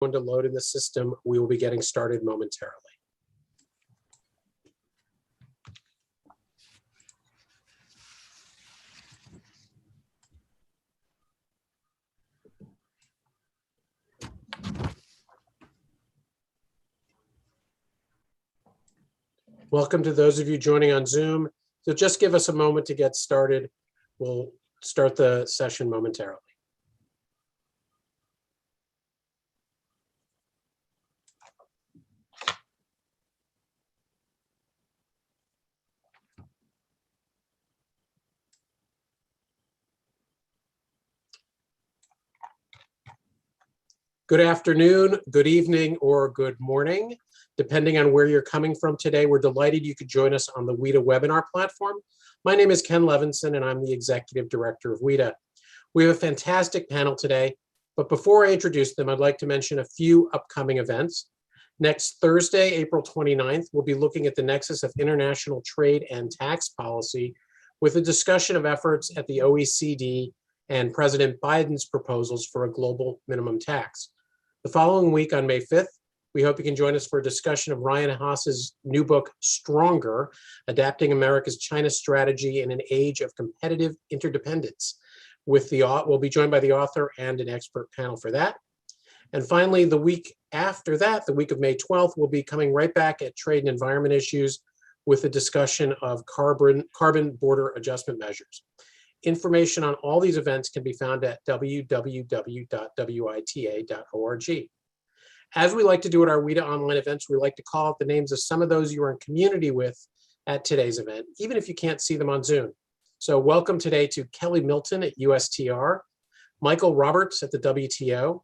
going to load in the system. We will be getting started momentarily. Welcome to those of you joining on Zoom. So just give us a moment to get started. We'll start the session momentarily. Good afternoon, good evening, or good morning, depending on where you're coming from today. We're delighted you could join us on the WITA webinar platform. My name is Ken Levinson, and I'm the Executive Director of WITA. We have a fantastic panel today, but before I introduce them, I'd like to mention a few upcoming events. Next Thursday, April 29th, we'll be looking at the nexus of international trade and tax policy with a discussion of efforts at the OECD and President Biden's proposals for a global minimum tax. The following week on May 5th, we hope you can join us for a discussion of Ryan Haas's new book, Stronger, Adapting America's China Strategy in an Age of Competitive Interdependence. We'll be joined by the author and an expert panel for that. And finally, the week after that, the week of May 12th, we'll be coming right back at trade and environment issues with a discussion of carbon border adjustment measures. Information on all these events can be found at www.wita.org. As we like to do at our WITA online events, we like to call out the names of some of those you are in community with at today's event, even if you can't see them on Zoom. So welcome today to Kelly Milton at USTR, Michael Roberts at the WTO,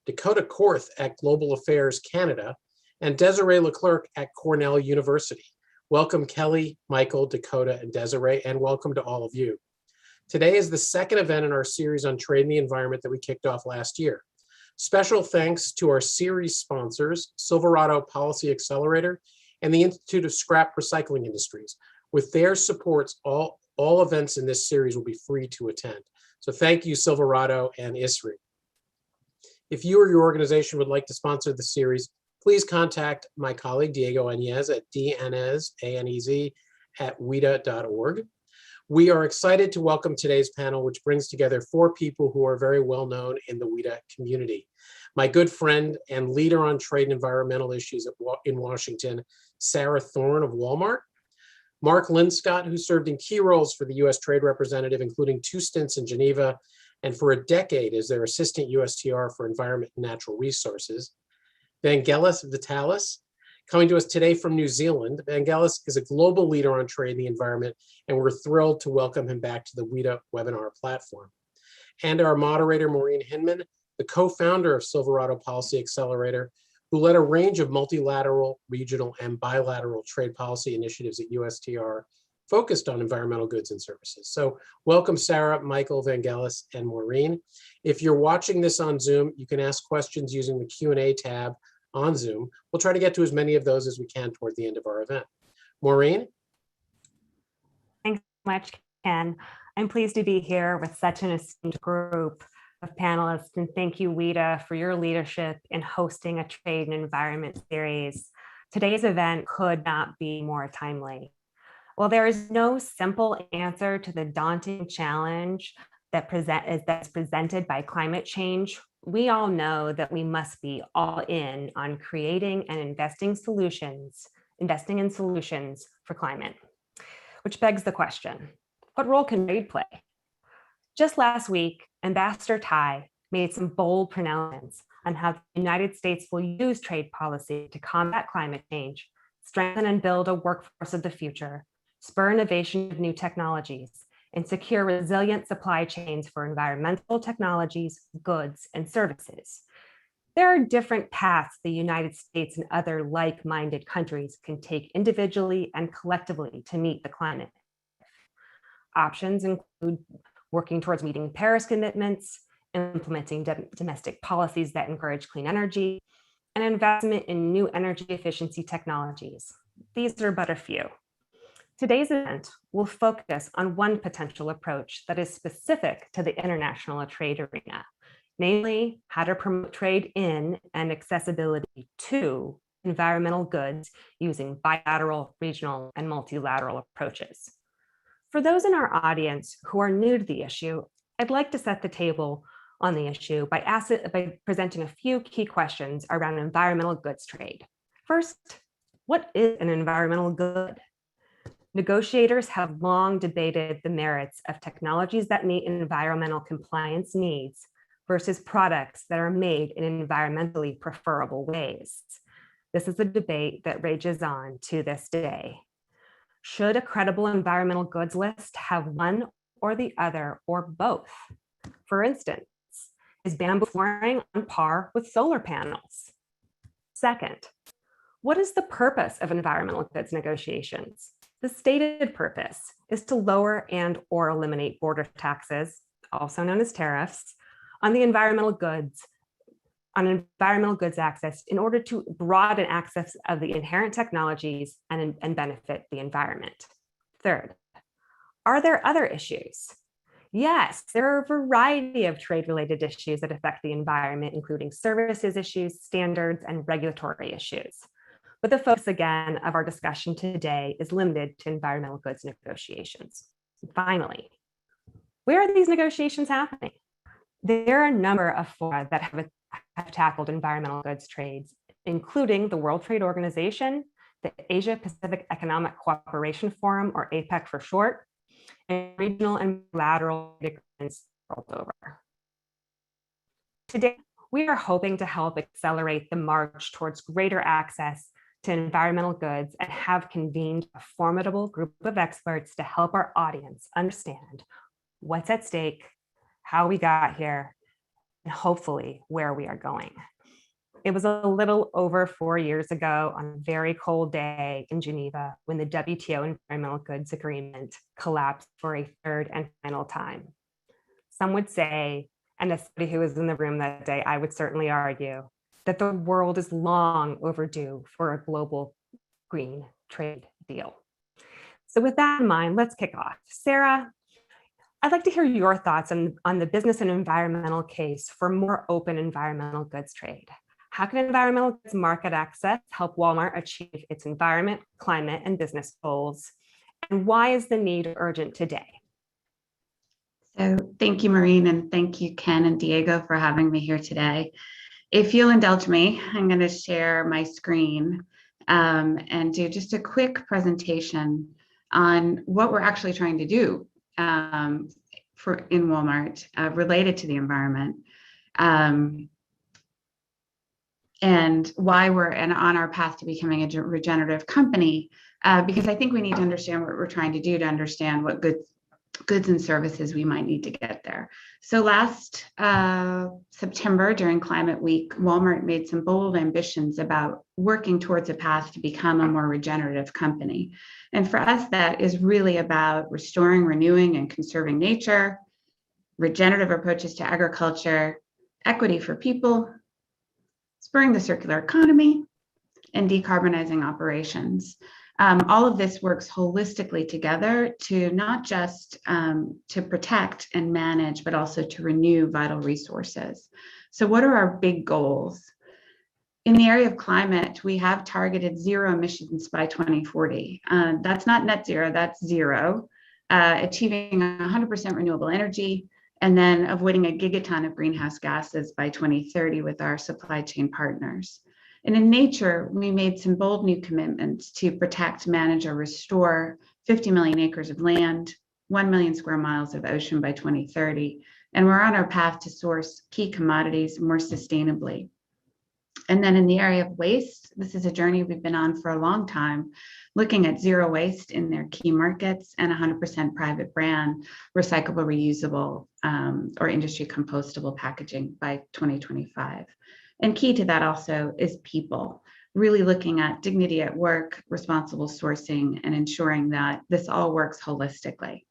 Dakota Korth at Global Affairs Canada, and Desiree Leclerc at Cornell University. Welcome Kelly, Michael, Dakota, and Desiree, and welcome to all of you. Today is the second event in our series on trade and the environment that we kicked off last year. Special thanks to our series sponsors, Silverado Policy Accelerator and the Institute of Scrap Recycling Industries. With their supports, all events in this series will be free to attend. So thank you, Silverado and ISRI. If you or your organization would like to sponsor the series, please contact my colleague, Diego Anez at dnez, A-N-E-Z, at wita.org. We are excited to welcome today's panel, which brings together four people who are very well known in the WITA community. My good friend and leader on trade and environmental issues in Washington, Sarah Thorn of Walmart. Mark Linscott, who served in key roles for the U.S. Trade Representative, including 2 stints in Geneva, and for a decade as their Assistant USTR for Environment and Natural Resources. Vangelis Vitalis, coming to us today from New Zealand. Vangelis is a global leader on trade and the environment, and we're thrilled to welcome him back to the WITA webinar platform. And our moderator, Maureen Hinman, the co-founder of Silverado Policy Accelerator, who led a range of multilateral, regional, and bilateral trade policy initiatives at USTR focused on environmental goods and services. So welcome, Sarah, Michael, Vangelis, and Maureen. If you're watching this on Zoom, you can ask questions using the Q&A tab on Zoom. We'll try to get to as many of those as we can toward the end of our event. Maureen? Thanks so much, Ken. I'm pleased to be here with such an esteemed group of panelists, and thank you, WITA, for your leadership in hosting a trade and environment series. Today's event could not be more timely. While there is no simple answer to the daunting challenge that's presented by climate change, we all know that we must be all in on creating and investing in solutions for climate. Which begs the question, what role can trade play? Just last week, Ambassador Tai made some bold pronouncements on how the United States will use trade policy to combat climate change, strengthen and build a workforce of the future, spur innovation of new technologies, and secure resilient supply chains for environmental technologies, goods, and services. There are different paths the United States and other like-minded countries can take individually and collectively to meet the climate. Options include working towards meeting Paris commitments, implementing domestic policies that encourage clean energy, and investment in new energy efficiency technologies. These are but a few. Today's event will focus on one potential approach that is specific to the international trade arena, namely how to promote trade in and accessibility to environmental goods using bilateral, regional, and multilateral approaches. For those in our audience who are new to the issue, I'd like to set the table on the issue by presenting a few key questions around environmental goods trade. First, what is an environmental good? Negotiators have long debated the merits of technologies that meet environmental compliance needs versus products that are made in environmentally preferable ways. This is a debate that rages on to this day. Should a credible environmental goods list have one or the other or both? For instance, is bamboo flooring on par with solar panels? Second, what is the purpose of environmental goods negotiations? The stated purpose is to lower and or eliminate border taxes, also known as tariffs, on environmental goods access in order to broaden access of the inherent technologies and benefit the environment. Third, are there other issues? Yes, there are a variety of trade-related issues that affect the environment, including services issues, standards, and regulatory issues. But the focus, again, of our discussion today is limited to environmental goods negotiations. And finally, where are these negotiations happening? There are a number of fora that have tackled environmental goods trades, including the World Trade Organization, the Asia Pacific Economic Cooperation Forum, or Apec for short, and regional and bilateral agreements world over. Today, we are hoping to help accelerate the march towards greater access to environmental goods and have convened a formidable group of experts to help our audience understand what's at stake, how we got here, and hopefully where we are going. It was a little over 4 years ago on a very cold day in Geneva when the WTO Environmental Goods Agreement collapsed for a third and final time. Some would say, and as somebody who was in the room that day, I would certainly argue, that the world is long overdue for a global green trade deal. So with that in mind, let's kick off. Sarah, I'd like to hear your thoughts on the business and environmental case for more open environmental goods trade. How can environmental goods market access help Walmart achieve its environment, climate, and business goals? And why is the need urgent today? So thank you, Maureen, and thank you, Ken and Diego, for having me here today. If you'll indulge me, I'm going to share my screen and do just a quick presentation on what we're actually trying to do in Walmart related to the environment and why we're on our path to becoming a regenerative company, because I think we need to understand what we're trying to do to understand what goods and services we might need to get there. So last September during Climate Week, Walmart made some bold ambitions about working towards a path to become a more regenerative company. And for us, that is really about restoring, renewing, and conserving nature, regenerative approaches to agriculture, equity for people, spurring the circular economy, and decarbonizing operations. All of this works holistically together to not just to protect and manage, but also to renew vital resources. So what are our big goals? In the area of climate, we have targeted zero emissions by 2040. That's not net zero, that's zero. Achieving 100% renewable energy, and then avoiding a gigaton of greenhouse gases by 2030 with our supply chain partners. And in nature, we made some bold new commitments to protect, manage, or restore 50 million acres of land, 1 million square miles of ocean by 2030. And we're on our path to source key commodities more sustainably. And then in the area of waste, this is a journey we've been on for a long time, looking at zero waste in their key markets and 100% private brand, recyclable, reusable, or industry compostable packaging by 2025. And key to that also is people, really looking at dignity at work, responsible sourcing, and ensuring that this all works holistically.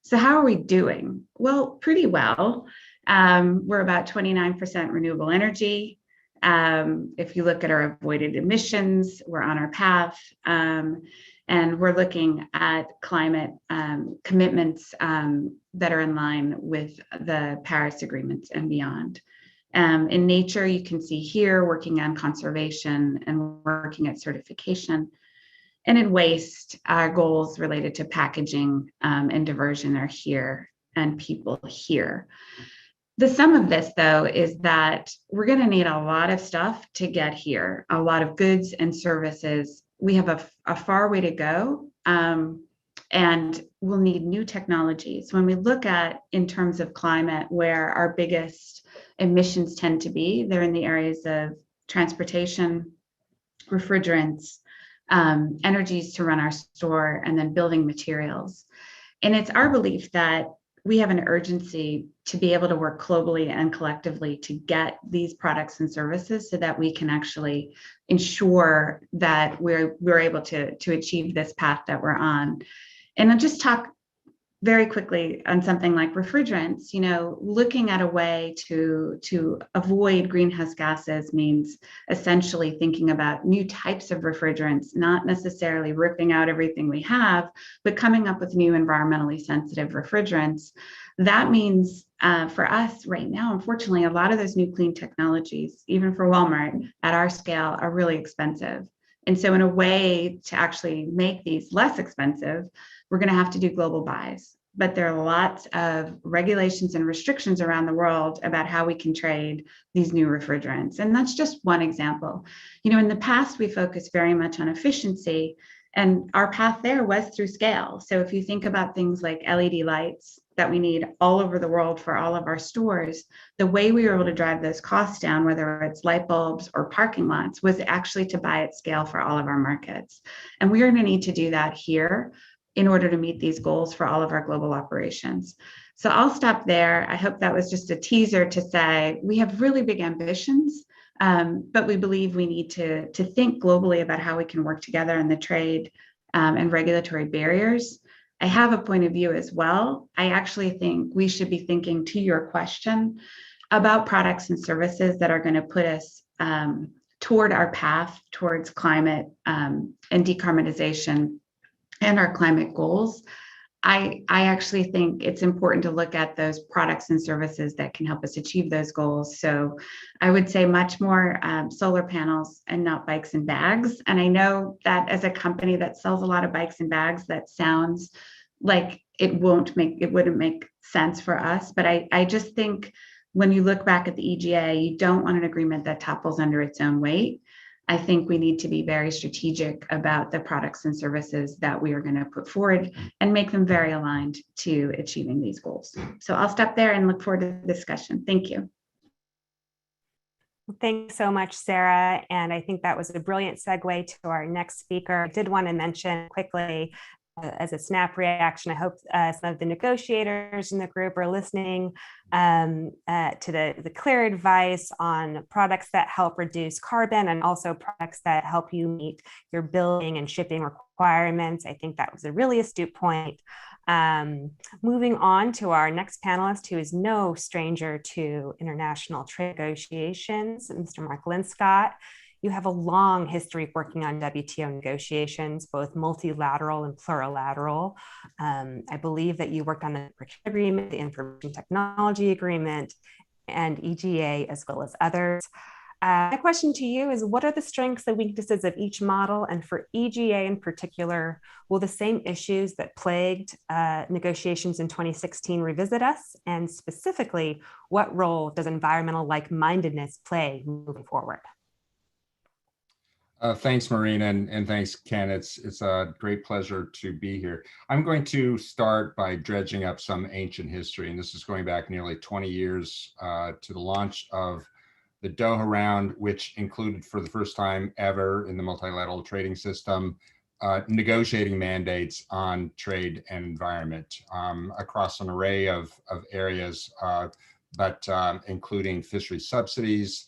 So how are we doing? Well, pretty well. We're about 29% renewable energy. If you look at our avoided emissions, we're on our path. And we're looking at climate commitments that are in line with the Paris agreements and beyond. In nature, you can see here working on conservation and working at certification. And in waste, our goals related to packaging and diversion are here, and people here. The sum of this, though, is that we're going to need a lot of stuff to get here, a lot of goods and services. We have a far way to go, and we'll need new technologies. When we look at, in terms of climate, where our biggest emissions tend to be, they're in the areas of transportation, refrigerants, energies to run our store, and then building materials. And it's our belief that we have an urgency to be able to work globally and collectively to get these products and services so that we can actually ensure that we're able to achieve this path that we're on. And I'll just talk very quickly on something like refrigerants. Looking at a way to avoid greenhouse gases means essentially thinking about new types of refrigerants, not necessarily ripping out everything we have, but coming up with new environmentally sensitive refrigerants. That means for us right now, unfortunately, a lot of those new clean technologies, even for Walmart at our scale, are really expensive. And so in a way to actually make these less expensive, we're going to have to do global buys. But there are lots of regulations and restrictions around the world about how we can trade these new refrigerants. And that's just one example. In the past, we focused very much on efficiency, and our path there was through scale. So if you think about things like LED lights that we need all over the world for all of our stores, the way we were able to drive those costs down, whether it's light bulbs or parking lots, was actually to buy at scale for all of our markets. And we are going to need to do that here in order to meet these goals for all of our global operations. So I'll stop there. I hope that was just a teaser to say we have really big ambitions, but we believe we need to think globally about how we can work together in the trade and regulatory barriers. I have a point of view as well. I actually think we should be thinking, to your question, about products and services that are going to put us toward our path towards climate and decarbonization and our climate goals. I actually think it's important to look at those products and services that can help us achieve those goals. So I would say much more solar panels and not bikes and bags. And I know that as a company that sells a lot of bikes and bags, that sounds like it wouldn't make sense for us. But I just think when you look back at the EGA, you don't want an agreement that topples under its own weight. I think we need to be very strategic about the products and services that we are going to put forward and make them very aligned to achieving these goals. So I'll stop there and look forward to the discussion. Thank you. Thanks so much, Sarah. And I think that was a brilliant segue to our next speaker. I did want to mention quickly, as a snap reaction, I hope some of the negotiators in the group are listening to the clear advice on products that help reduce carbon and also products that help you meet your billing and shipping requirements. I think that was a really astute point. Moving on to our next panelist, who is no stranger to international trade negotiations, Mr. Mark Linscott. You have a long history working on WTO negotiations, both multilateral and plurilateral. I believe that you worked on the agreement, the information technology agreement, and EGA, as well as others. My question to you is, what are the strengths and weaknesses of each model? And for EGA in particular, will the same issues that plagued negotiations in 2016 revisit us? And specifically, what role does environmental like-mindedness play moving forward? Thanks, Maureen, and thanks, Ken. It's a great pleasure to be here. I'm going to start by dredging up some ancient history, and this is going back nearly 20 years to the launch of the Doha round, which included, for the first time ever in the multilateral trading system, negotiating mandates on trade and environment across an array of areas, but including fisheries subsidies,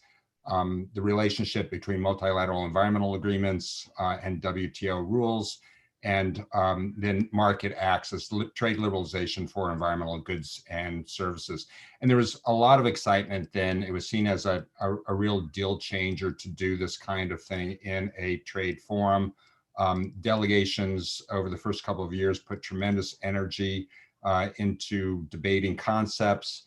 the relationship between multilateral environmental agreements and WTO rules, and then market access, trade liberalization for environmental goods and services. And there was a lot of excitement then. It was seen as a real deal changer to do this kind of thing in a trade forum. Delegations over the first couple of years put tremendous energy into debating concepts,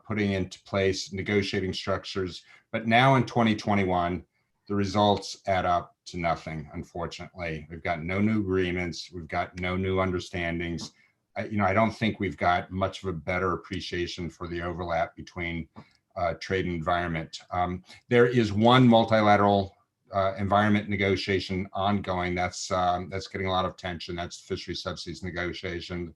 putting into place negotiating structures. But now in 2021, the results add up to nothing, unfortunately. We've got no new agreements. We've got no new understandings. I don't think we've got much of a better appreciation for the overlap between trade and environment. There is one multilateral environment negotiation ongoing that's getting a lot of attention. That's fishery subsidies negotiation.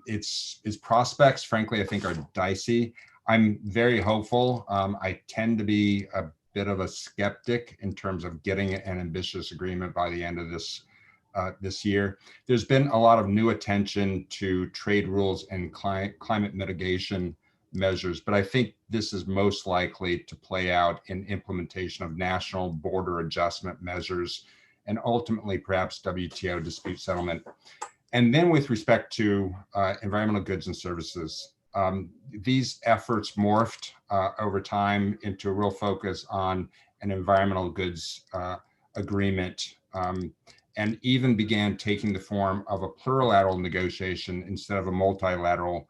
Its prospects, frankly, I think are dicey. I'm very hopeful. I tend to be a bit of a skeptic in terms of getting an ambitious agreement by the end of this year. There's been a lot of new attention to trade rules and climate mitigation measures, but I think this is most likely to play out in implementation of national border adjustment measures and ultimately perhaps WTO dispute settlement. And then with respect to environmental goods and services, these efforts morphed over time into a real focus on an environmental goods agreement, and even began taking the form of a plurilateral negotiation instead of a multilateral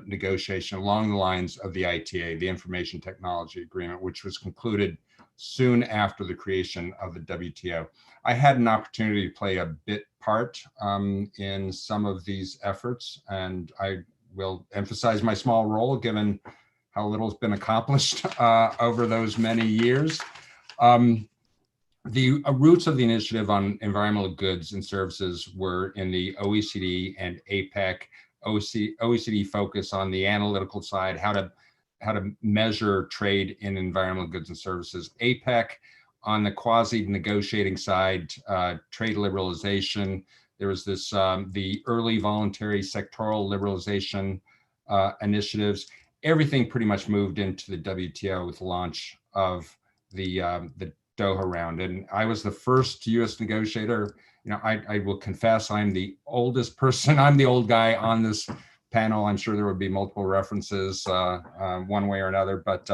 negotiation along the lines of the ITA, the Information Technology Agreement, which was concluded soon after the creation of the WTO. I had an opportunity to play a bit part in some of these efforts, and I will emphasize my small role given how little has been accomplished over those many years. The roots of the initiative on environmental goods and services were in the OECD and Apec. OECD focus on the analytical side, how to measure trade in environmental goods and services. Apec on the quasi-negotiating side, trade liberalization. There was this the early voluntary sectoral liberalization initiatives. Everything pretty much moved into the WTO with the launch of the Doha round, and I was the first U.S. negotiator. I will confess I'm the oldest person. I'm the old guy on this panel. I'm sure there would be multiple references one way or another, but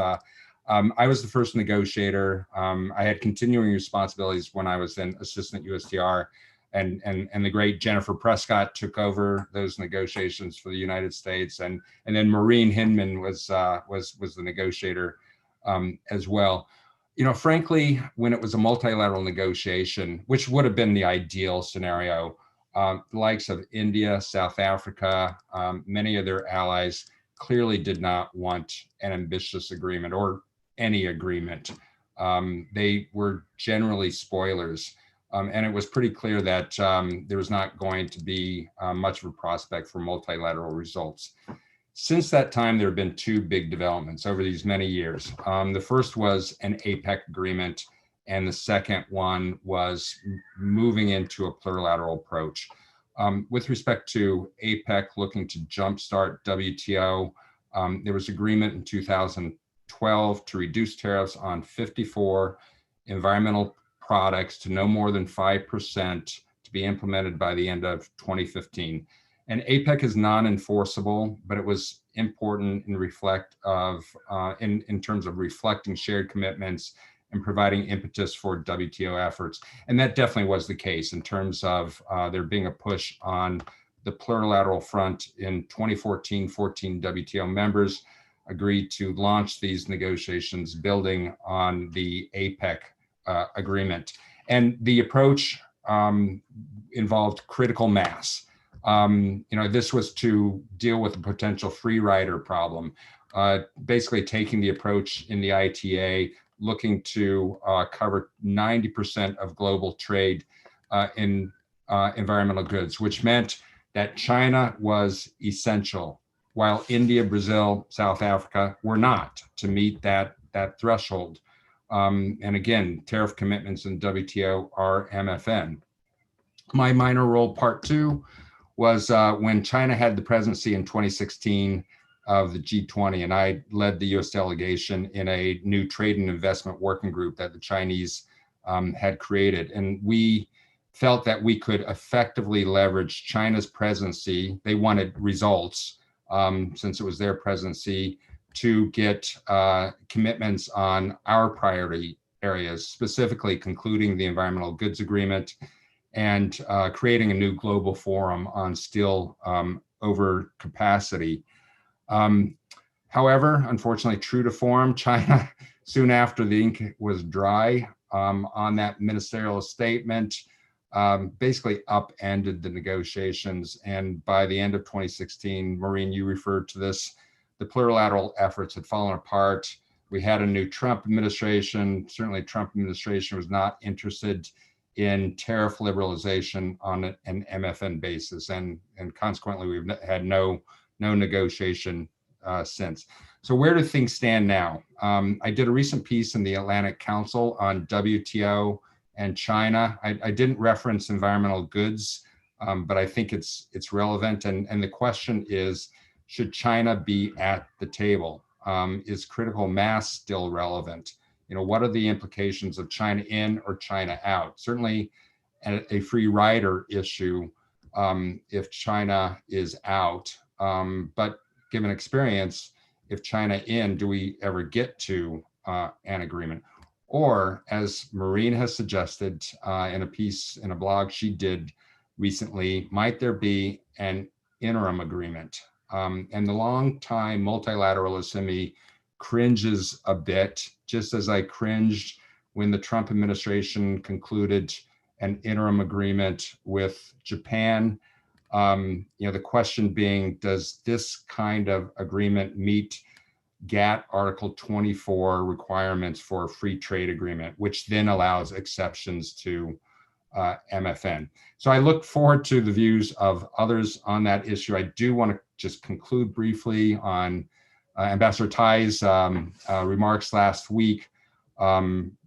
I was the first negotiator. I had continuing responsibilities when I was an assistant USTR, and the great Jennifer Prescott took over those negotiations for the United States, and then Maureen Hinman was the negotiator as well. Frankly, when it was a multilateral negotiation, which would have been the ideal scenario, the likes of India, South Africa, many of their allies clearly did not want an ambitious agreement or any agreement. They were generally spoilers. And it was pretty clear that there was not going to be much of a prospect for multilateral results. Since that time, there have been two big developments over these many years. The first was an Apec agreement, and the second one was moving into a plurilateral approach. With respect to Apec looking to jumpstart WTO, there was agreement in 2012 to reduce tariffs on 54 environmental products to no more than 5% to be implemented by the end of 2015. And Apec is non-enforceable, but it was important in terms of reflecting shared commitments and providing impetus for WTO efforts. And that definitely was the case in terms of there being a push on the plurilateral front. In 2014, 14 WTO members agreed to launch these negotiations building on the Apec agreement. And the approach involved critical mass. This was to deal with a potential free rider problem, basically taking the approach in the ITA, looking to cover 90% of global trade in environmental goods, which meant that China was essential, while India, Brazil, South Africa were not to meet that threshold. And again, tariff commitments in WTO are MFN. My minor role, part two, was when China had the presidency in 2016 of the G20, and I led the US delegation in a new trade and investment working group that the Chinese had created. And we felt that we could effectively leverage China's presidency. They wanted results since it was their presidency to get commitments on our priority areas, specifically concluding the environmental goods agreement and creating a new global forum on steel overcapacity. However, unfortunately, true to form, China, soon after the ink was dry on that ministerial statement, basically upended the negotiations. And by the end of 2016, Maureen, you referred to this, the plurilateral efforts had fallen apart. We had a new Trump administration. Certainly, Trump administration was not interested in tariff liberalization on an MFN basis, and consequently, we've had no negotiation since. So where do things stand now? I did a recent piece in the Atlantic Council on WTO and China. I didn't reference environmental goods, but I think it's relevant. And the question is, should China be at the table? Is critical mass still relevant? You know, what are the implications of China in or China out? Certainly a free rider issue if China is out. But given experience, if China in, do we ever get to an agreement? Or, as Maureen has suggested in a piece in a blog she did recently, might there be an interim agreement? And the long-time multilateralist in me cringes a bit, just as I cringed when the Trump administration concluded an interim agreement with Japan. You know, the question being, does this kind of agreement meet GATT Article 24 requirements for a free trade agreement, which then allows exceptions to MFN? So I look forward to the views of others on that issue. I do want to just conclude briefly on Ambassador Tai's remarks last week,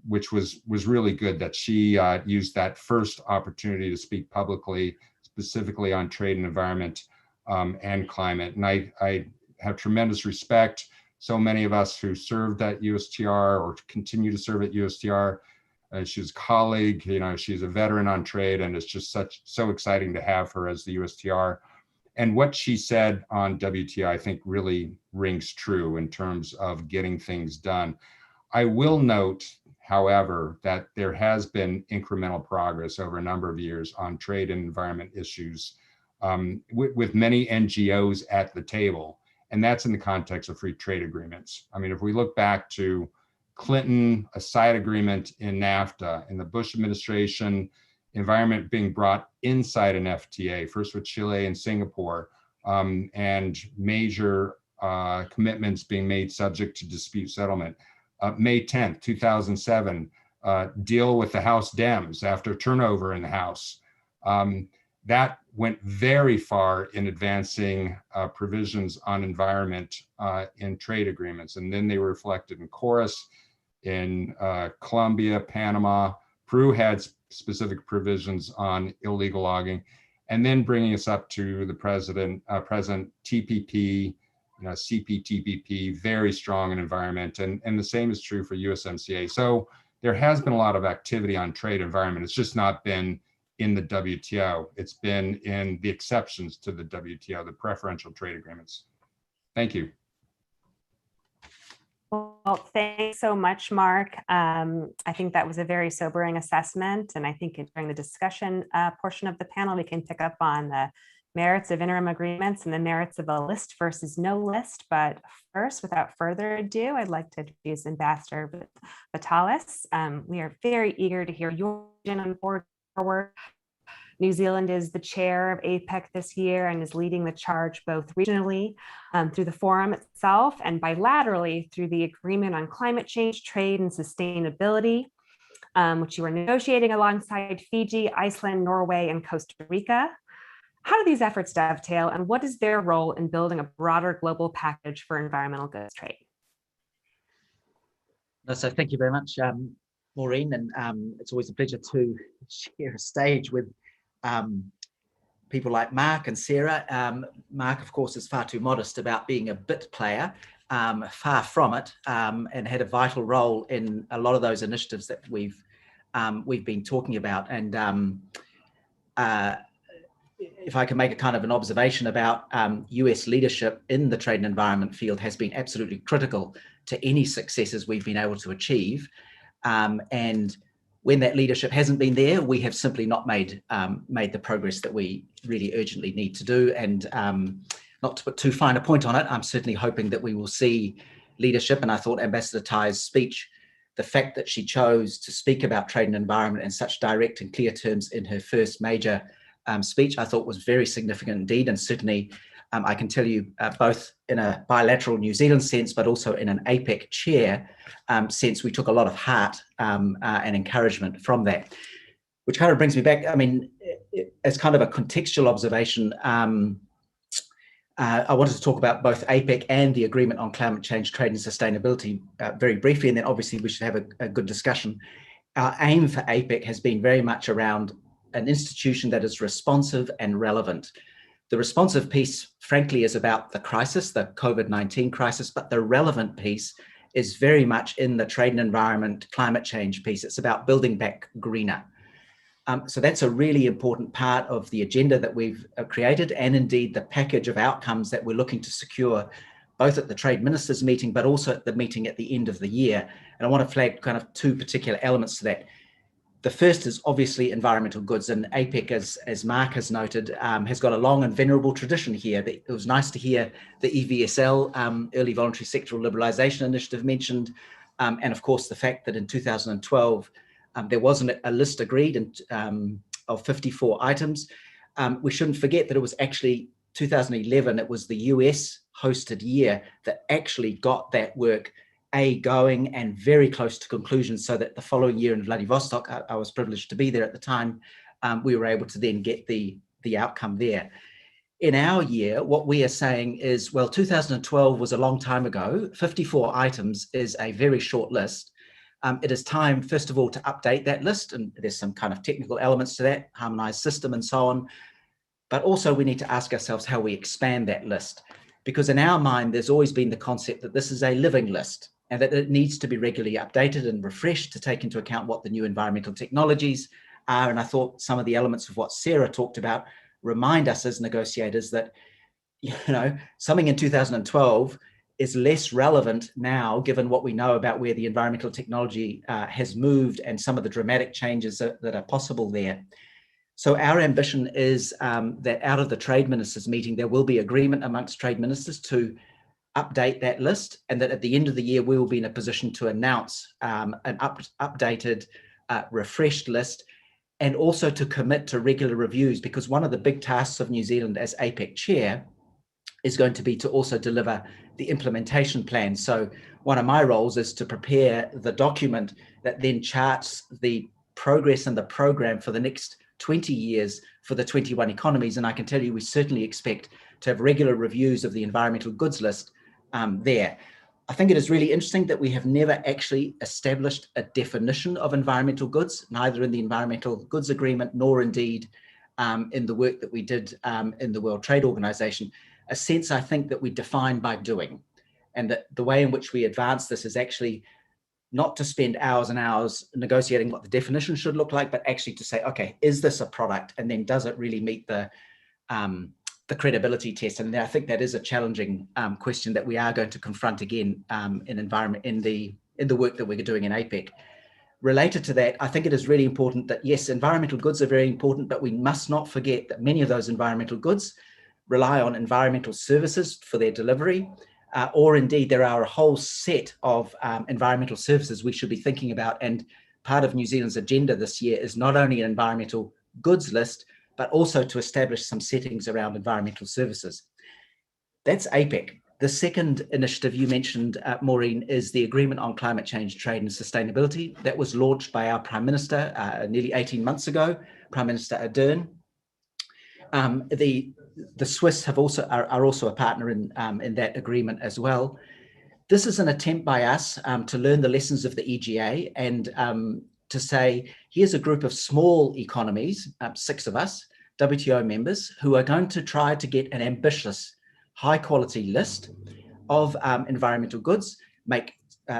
which was really good, that she used that first opportunity to speak publicly, specifically on trade and environment and climate. And I have tremendous respect. So many of us who served at USTR or continue to serve at USTR, she's a colleague, you know, she's a veteran on trade, and it's just so exciting to have her as the USTR. And what she said on WTI, I think, really rings true in terms of getting things done. I will note, however, that there has been incremental progress over a number of years on trade and environment issues with many NGOs at the table. And that's in the context of free trade agreements. I mean, if we look back to Clinton, a side agreement in NAFTA, in the Bush administration, environment being brought inside an FTA, first with Chile and Singapore, and major commitments being made subject to dispute settlement. May 10th, 2007, deal with the House Dems after turnover in the House. That went very far in advancing provisions on environment in trade agreements. And then they were reflected in chorus in Colombia, Panama. Peru had specific provisions on illegal logging, and then bringing us up to the present TPP, CPTPP, very strong in environment, and the same is true for USMCA. So there has been a lot of activity on trade environment. It's just not been in the WTO. It's been in the exceptions to the WTO, the preferential trade agreements. Thank you. Well, thanks so much, Mark. I think that was a very sobering assessment. And I think during the discussion portion of the panel, we can pick up on the merits of interim agreements and the merits of a list versus no list. But first, without further ado, I'd like to introduce Ambassador Vitalis. We are very eager to hear your vision on forward. New Zealand is the chair of Apec this year and is leading the charge both regionally through the forum itself and bilaterally through the Agreement on Climate Change, Trade, and Sustainability, which you are negotiating alongside Fiji, Iceland, Norway, and Costa Rica. How do these efforts dovetail, and what is their role in building a broader global package for environmental goods trade? So thank you very much, Maureen, and it's always a pleasure to share a stage with people like Mark and Sarah. Mark, of course, is far too modest about being a bit player, far from it, and had a vital role in a lot of those initiatives that we've been talking about. And if I can make a kind of an observation about US leadership in the trade and environment field has been absolutely critical to any successes we've been able to achieve. And when that leadership hasn't been there, we have simply not made the progress that we really urgently need to do. And not to put too fine a point on it, I'm certainly hoping that we will see leadership. And I thought Ambassador Tai's speech, the fact that she chose to speak about trade and environment in such direct and clear terms in her first major speech, I thought was very significant indeed. And certainly I can tell you both in a bilateral New Zealand sense, but also in an APEC chair sense, we took a lot of heart and encouragement from that, which kind of brings me back, I mean, as kind of a contextual observation, I wanted to talk about both APEC and the Agreement on Climate Change, Trade and Sustainability very briefly, and then obviously we should have a good discussion. Our aim for APEC has been very much around an institution that is responsive and relevant. The responsive piece, frankly, is about the crisis, the COVID-19 crisis, but the relevant piece is very much in the trade and environment, climate change piece. It's about building back greener. So that's a really important part of the agenda that we've created, and indeed the package of outcomes that we're looking to secure, both at the trade ministers meeting, but also at the meeting at the end of the year. And I want to flag kind of two particular elements to that. The first is obviously environmental goods, and APEC, as Mark has noted, has got a long and venerable tradition here. It was nice to hear the EVSL, Early Voluntary Sectoral Liberalisation Initiative mentioned, and of course the fact that in 2012, there wasn't a list agreed of 54 items. We shouldn't forget that it was actually 2011, it was the US hosted year that actually got that work going and very close to conclusion, so that the following year in Vladivostok, I was privileged to be there at the time, we were able to then get the outcome there. In our year, what we are saying is, well, 2012 was a long time ago. 54 items is a very short list. It is time, first of all, to update that list, and there's some kind of technical elements to that, harmonized system and so on. But also we need to ask ourselves how we expand that list, because in our mind, there's always been the concept that this is a living list and that it needs to be regularly updated and refreshed to take into account what the new environmental technologies are. And I thought some of the elements of what Sarah talked about remind us as negotiators that, you know, something in 2012 is less relevant now, given what we know about where the environmental technology has moved and some of the dramatic changes that are possible there. So our ambition is that out of the trade ministers meeting, there will be agreement amongst trade ministers to update that list, and that at the end of the year, we will be in a position to announce an updated, refreshed list, and also to commit to regular reviews, because one of the big tasks of New Zealand as APEC chair is going to be to also deliver the implementation plan. So one of my roles is to prepare the document that then charts the progress and the program for the next 20 years for the 21 economies. And I can tell you, we certainly expect to have regular reviews of the environmental goods list there. I think it is really interesting that we have never actually established a definition of environmental goods, neither in the Environmental Goods Agreement, nor indeed in the work that we did in the World Trade Organization. A sense, I think, that we define by doing, and that the way in which we advance this is actually not to spend hours and hours negotiating what the definition should look like, but actually to say, okay, is this a product? And then does it really meet the credibility test? And I think that is a challenging question that we are going to confront again in environment in the work that we're doing in APEC. Related to that, I think it is really important that, yes, environmental goods are very important, but we must not forget that many of those environmental goods rely on environmental services for their delivery, or indeed there are a whole set of environmental services we should be thinking about. And part of New Zealand's agenda this year is not only an environmental goods list, but also to establish some settings around environmental services. That's APEC. The second initiative you mentioned, Maureen, is the Agreement on Climate Change, Trade and Sustainability. That was launched by our Prime Minister nearly 18 months ago, Prime Minister Ardern. The Swiss are also a partner in that agreement as well. This is an attempt by us to learn the lessons of the EGA and to say, here's a group of small economies, 6 of us, WTO members, who are going to try to get an ambitious, high quality list of environmental goods, make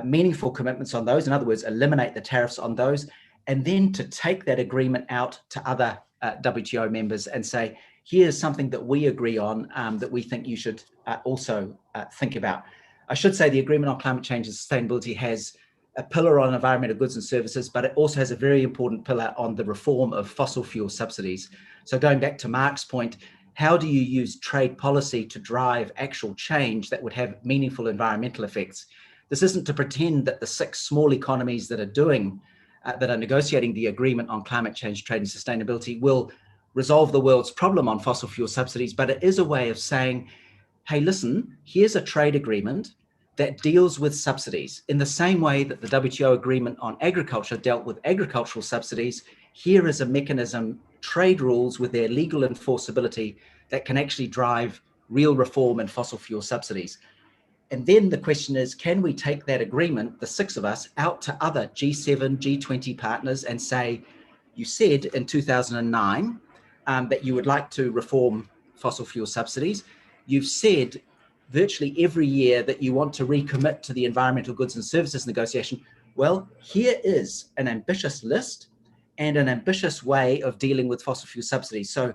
meaningful commitments on those, in other words, eliminate the tariffs on those, and then to take that agreement out to other WTO members and say, here's something that we agree on that we think you should also think about. I should say the Agreement on Climate Change and Sustainability has a pillar on environmental goods and services, but it also has a very important pillar on the reform of fossil fuel subsidies. So going back to Mark's point, how do you use trade policy to drive actual change that would have meaningful environmental effects? This isn't to pretend that the 6 small economies that are negotiating the agreement on climate change, trade and sustainability will resolve the world's problem on fossil fuel subsidies, but it is a way of saying, hey, listen, here's a trade agreement that deals with subsidies in the same way that the WTO agreement on agriculture dealt with agricultural subsidies. Here is a mechanism, trade rules with their legal enforceability that can actually drive real reform in fossil fuel subsidies. And then the question is, can we take that agreement, the 6 of us, out to other G7, G20 partners and say, you said in 2009 that you would like to reform fossil fuel subsidies. You've said virtually every year that you want to recommit to the environmental goods and services negotiation. Well, here is an ambitious list and an ambitious way of dealing with fossil fuel subsidies. So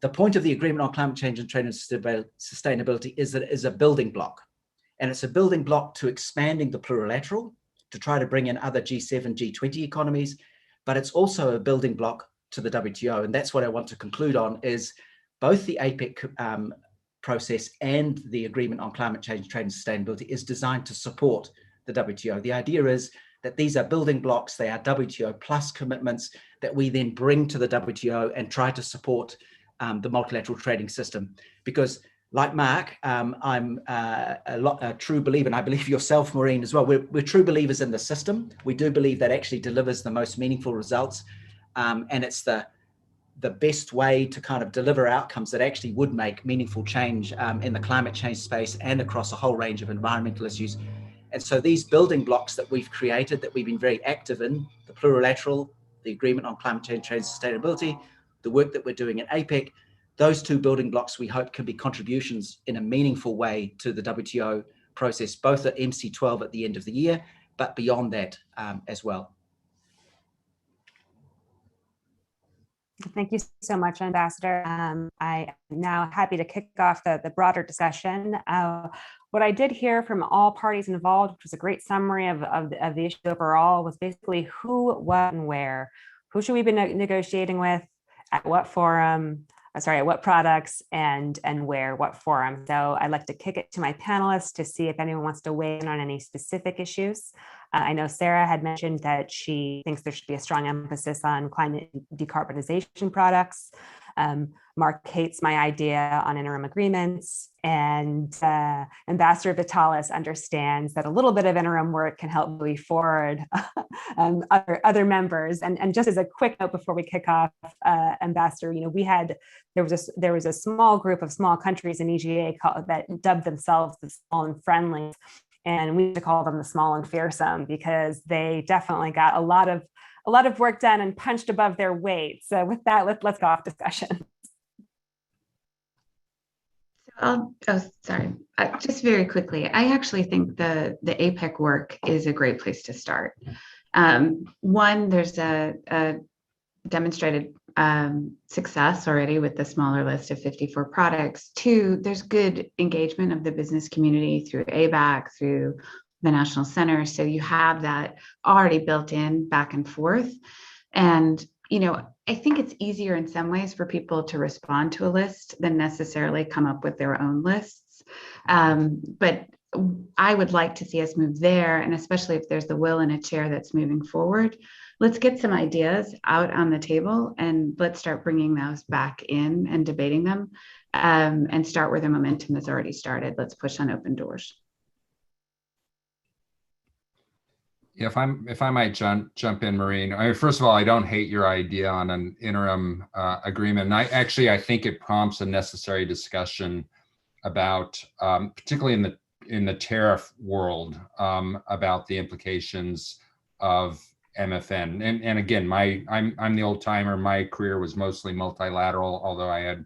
the point of the agreement on climate change and trade and sustainability is that it is a building block. And it's a building block to expanding the plurilateral to try to bring in other G7, G20 economies, but it's also a building block to the WTO. And that's what I want to conclude on, is both the Apec process and the agreement on climate change, trade and sustainability is designed to support the WTO. The idea is that these are building blocks, they are WTO plus commitments that we then bring to the WTO and try to support the multilateral trading system. Because like Mark, I'm a true believer, and I believe yourself, Maureen, as well. We're true believers in the system. We do believe that actually delivers the most meaningful results. And it's the best way to kind of deliver outcomes that actually would make meaningful change in the climate change space and across a whole range of environmental issues. And so these building blocks that we've created, that we've been very active in, the plurilateral, the agreement on climate change, trade and sustainability, the work that we're doing at Apec, those 2 building blocks we hope can be contributions in a meaningful way to the WTO process, both at MC12 at the end of the year, but beyond that as well. Thank you so much, Ambassador. I am now happy to kick off the broader discussion. What I did hear from all parties involved, which was a great summary of the issue overall, was basically who, what, and where. Who should we be negotiating with, at what forum, at what products, and where, what forum. So I'd like to kick it to my panelists to see if anyone wants to weigh in on any specific issues. I know Sarah had mentioned that she thinks there should be a strong emphasis on climate decarbonization products. Mark hates my idea on interim agreements, and Ambassador Vitalis understands that a little bit of interim work can help move forward other members. And just as a quick note before we kick off, Ambassador, there was a small group of small countries in EGA that dubbed themselves the small and friendly. And we call them the small and fearsome, because they definitely got a lot of work done and punched above their weight. So with that, let's go off discussion. Just very quickly, I actually think the Apec work is a great place to start. One, there's a demonstrated success already with the smaller list of 54 products. 2, there's good engagement of the business community through ABAC, through the National Center. So you have that already built in back and forth. And, I think it's easier in some ways for people to respond to a list than necessarily come up with their own lists. But I would like to see us move there, and especially if there's the will and a chair that's moving forward. Let's get some ideas out on the table and let's start bringing those back in and debating them, and start where the momentum has already started. Let's push on open doors. Yeah, if I might jump in, Maureen. First of all, I don't hate your idea on an interim agreement. And I think it prompts a necessary discussion about, particularly in the tariff world, about the implications of MFN. And again, I'm the old timer. My career was mostly multilateral, although I had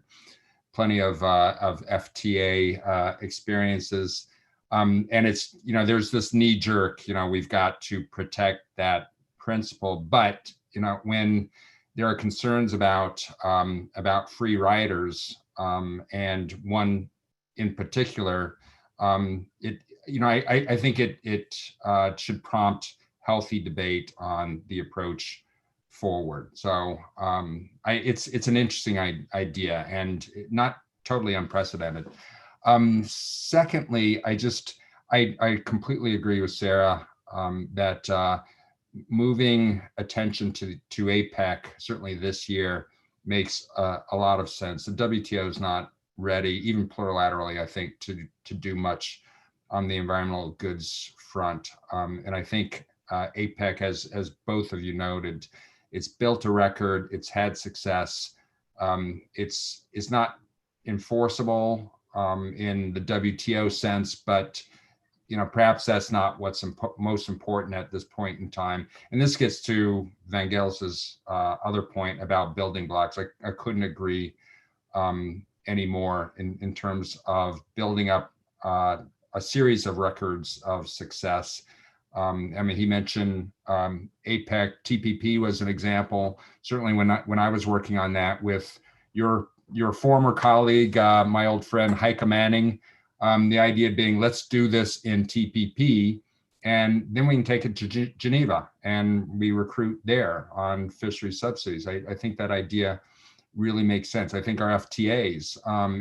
plenty of FTA experiences. And it's, there's this knee jerk, we've got to protect that principle. But, when there are concerns about free riders, and one in particular, I think it should prompt healthy debate on the approach forward. So it's an interesting idea and not totally unprecedented. Secondly, I completely agree with Sarah that moving attention to APEC, certainly this year, makes a lot of sense. The WTO is not ready, even plurilaterally, I think, to do much on the environmental goods front. And I think APEC, as both of you noted, it's built a record, it's had success. It's not enforceable in the WTO sense, but perhaps that's not what's most important at this point in time. And this gets to Vangelis's other point about building blocks. I couldn't agree anymore in terms of building up a series of records of success. I mean, he mentioned APEC, TPP was an example. Certainly when I was working on that with your former colleague, my old friend Heike Manning, the idea being, let's do this in TPP, and then we can take it to Geneva and we recruit there on fishery subsidies. I think that idea really makes sense. I think our FTAs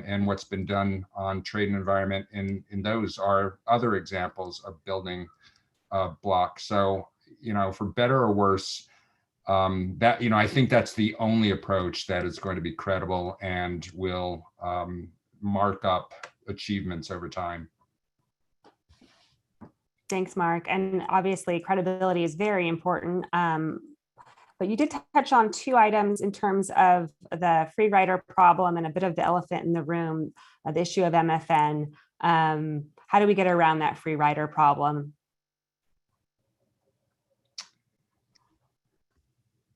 and what's been done on trade and environment in those are other examples of building blocks. So, for better or worse, that, I think that's the only approach that is going to be credible and will mark up achievements over time. Thanks, Mark. And obviously credibility is very important. But you did touch on two items in terms of the free rider problem and a bit of the elephant in the room, the issue of MFN. How do we get around that free rider problem?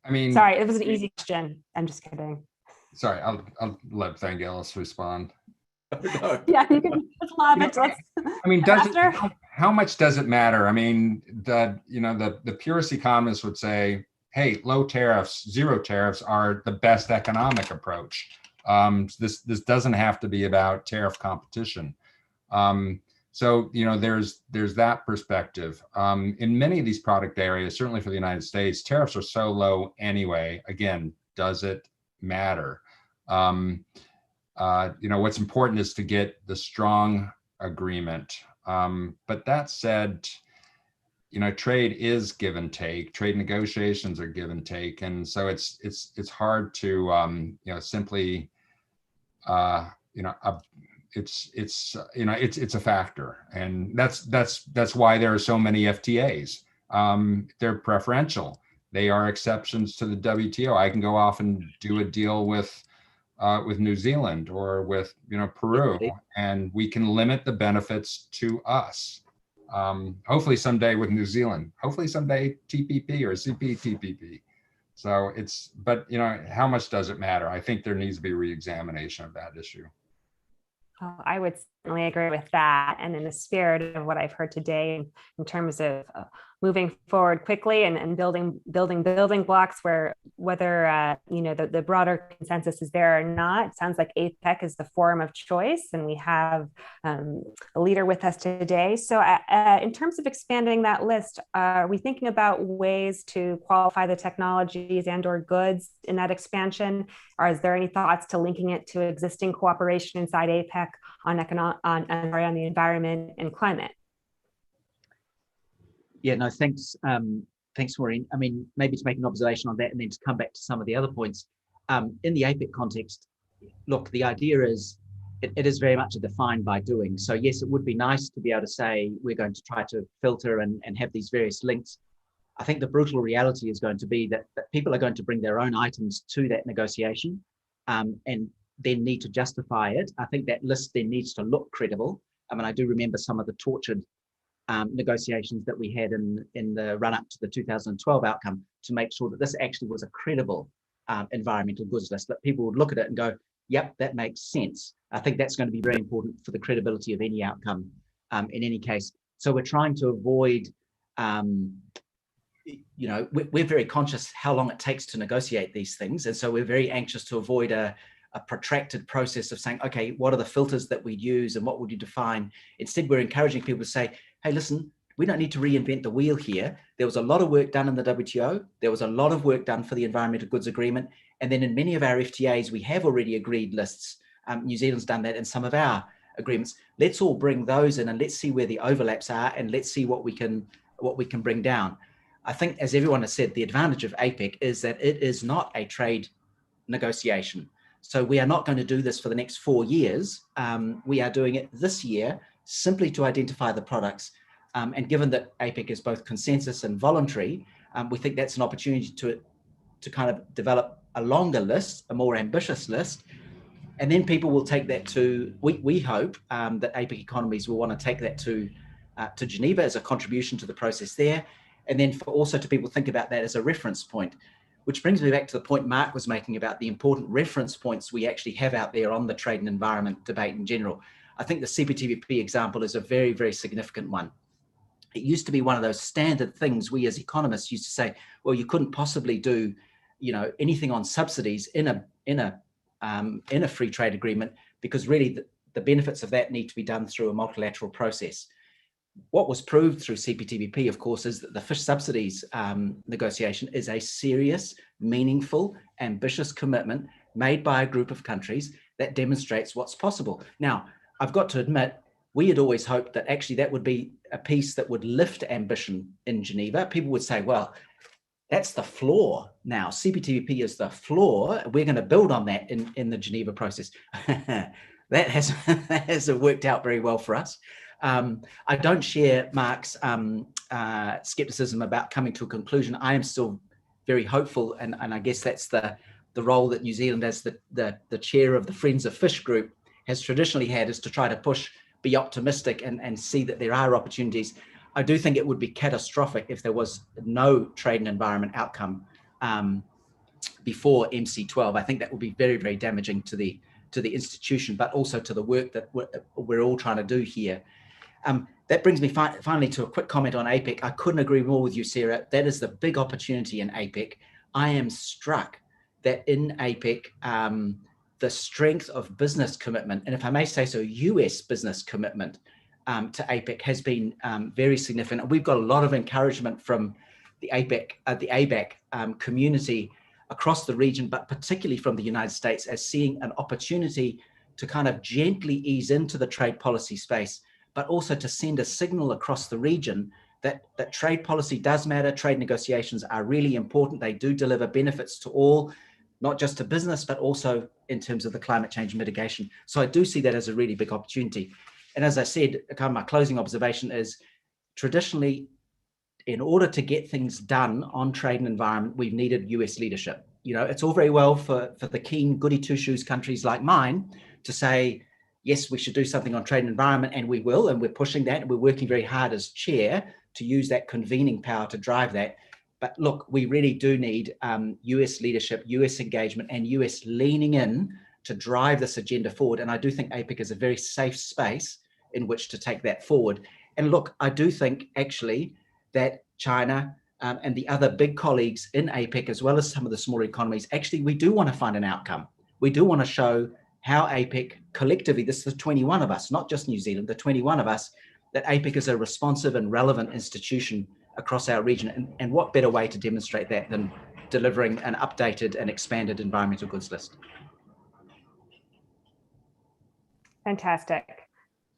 I mean, sorry, it was an easy question. I'm just kidding. Sorry, I'll let Vangelis respond. Yeah, you can just love it. I mean, how much does it matter? I mean, the purist economists would say, hey, low tariffs, zero tariffs are the best economic approach. This doesn't have to be about tariff competition. So, there's that perspective. In many of these product areas, certainly for the United States, tariffs are so low anyway. Again, does it matter? What's important is to get the strong agreement. But that said, trade is give and take. Trade negotiations are give and take, and so it's hard to simply it's a factor, and that's why there are so many FTAs. They're preferential. They are exceptions to the WTO. I can go off and do a deal with New Zealand or with Peru, and we can limit the benefits to us. Hopefully someday with New Zealand. Hopefully someday TPP or CPTPP. So but how much does it matter? I think there needs to be re-examination of that issue. I would certainly agree with that. And in the spirit of what I've heard today, in terms of moving forward quickly and building blocks where whether the broader consensus is there or not, it sounds like APEC is the forum of choice, and we have a leader with us today. So in terms of expanding that list, are we thinking about ways to qualify the technologies and/or goods in that expansion? Or is there any thoughts to linking it to existing cooperation inside APEC on the environment and climate? Yeah, no, thanks, Maureen. I mean, maybe to make an observation on that and then to come back to some of the other points. In the APEC context, look, the idea is it is very much a define by doing. So yes, it would be nice to be able to say we're going to try to filter and have these various links. I think the brutal reality is going to be that people are going to bring their own items to that negotiation and then need to justify it. I think that list then needs to look credible. I mean, I do remember some of the tortured negotiations that we had in the run-up to the 2012 outcome to make sure that this actually was a credible environmental goods list, that people would look at it and go, yep, that makes sense. I think that's going to be very important for the credibility of any outcome in any case. So we're trying to avoid, we're very conscious how long it takes to negotiate these things. And so we're very anxious to avoid a protracted process of saying, okay, what are the filters that we use and what would you define? Instead, we're encouraging people to say, hey, listen, we don't need to reinvent the wheel here. There was a lot of work done in the WTO. There was a lot of work done for the Environmental Goods Agreement. And then in many of our FTAs, we have already agreed lists. New Zealand's done that in some of our agreements. Let's all bring those in and let's see where the overlaps are, and let's see what we can bring down. I think, as everyone has said, the advantage of Apec is that it is not a trade negotiation. So we are not going to do this for the next 4 years. We are doing it this year simply to identify the products. And given that Apec is both consensus and voluntary, we think that's an opportunity to kind of develop a longer list, a more ambitious list. And then people will take that to, we hope that Apec economies will want to take that to Geneva as a contribution to the process there. And then for also to people think about that as a reference point, which brings me back to the point Mark was making about the important reference points we actually have out there on the trade and environment debate in general. I think the CPTPP example is a very, very significant one. It used to be one of those standard things we as economists used to say, well, you couldn't possibly do, anything on subsidies in a free trade agreement, because really the benefits of that need to be done through a multilateral process. What was proved through CPTPP, of course, is that the fish subsidies negotiation is a serious, meaningful, ambitious commitment made by a group of countries that demonstrates what's possible. Now, I've got to admit, we had always hoped that actually that would be a piece that would lift ambition in Geneva. People would say, well, that's the floor now. CPTPP is the floor. We're going to build on that in the Geneva process. That hasn't worked out very well for us. I don't share Mark's skepticism about coming to a conclusion. I am still very hopeful, and I guess that's the role that New Zealand, as the chair of the Friends of Fish group, has traditionally had, is to try to push, be optimistic, and see that there are opportunities. I do think it would be catastrophic if there was no trade and environment outcome before MC12. I think that would be very, very damaging to the institution, but also to the work that we're all trying to do here. That brings me finally to a quick comment on Apec. I couldn't agree more with you, Sarah. That is the big opportunity in Apec. I am struck that in Apec, the strength of business commitment, and if I may say so, US business commitment to Apec has been very significant. We've got a lot of encouragement from the ABAC community across the region, but particularly from the United States, as seeing an opportunity to kind of gently ease into the trade policy space, but also to send a signal across the region that trade policy does matter. Trade negotiations are really important. They do deliver benefits to all, not just to business, but also in terms of the climate change mitigation. So I do see that as a really big opportunity. And as I said, kind of my closing observation is, traditionally, in order to get things done on trade and environment, we've needed US leadership. It's all very well for the keen goody two-shoes countries like mine to say, yes, we should do something on trade and environment, and we will, and we're pushing that, and we're working very hard as chair to use that convening power to drive that. But look, we really do need US leadership, US engagement, and US leaning in to drive this agenda forward. And I do think Apec is a very safe space in which to take that forward. And look, I do think actually that China and the other big colleagues in Apec, as well as some of the smaller economies, actually, we do want to find an outcome. We do want to show how Apec collectively, this is the 21 of us, not just New Zealand, the 21 of us, that Apec is a responsive and relevant institution across our region. And what better way to demonstrate that than delivering an updated and expanded environmental goods list? Fantastic.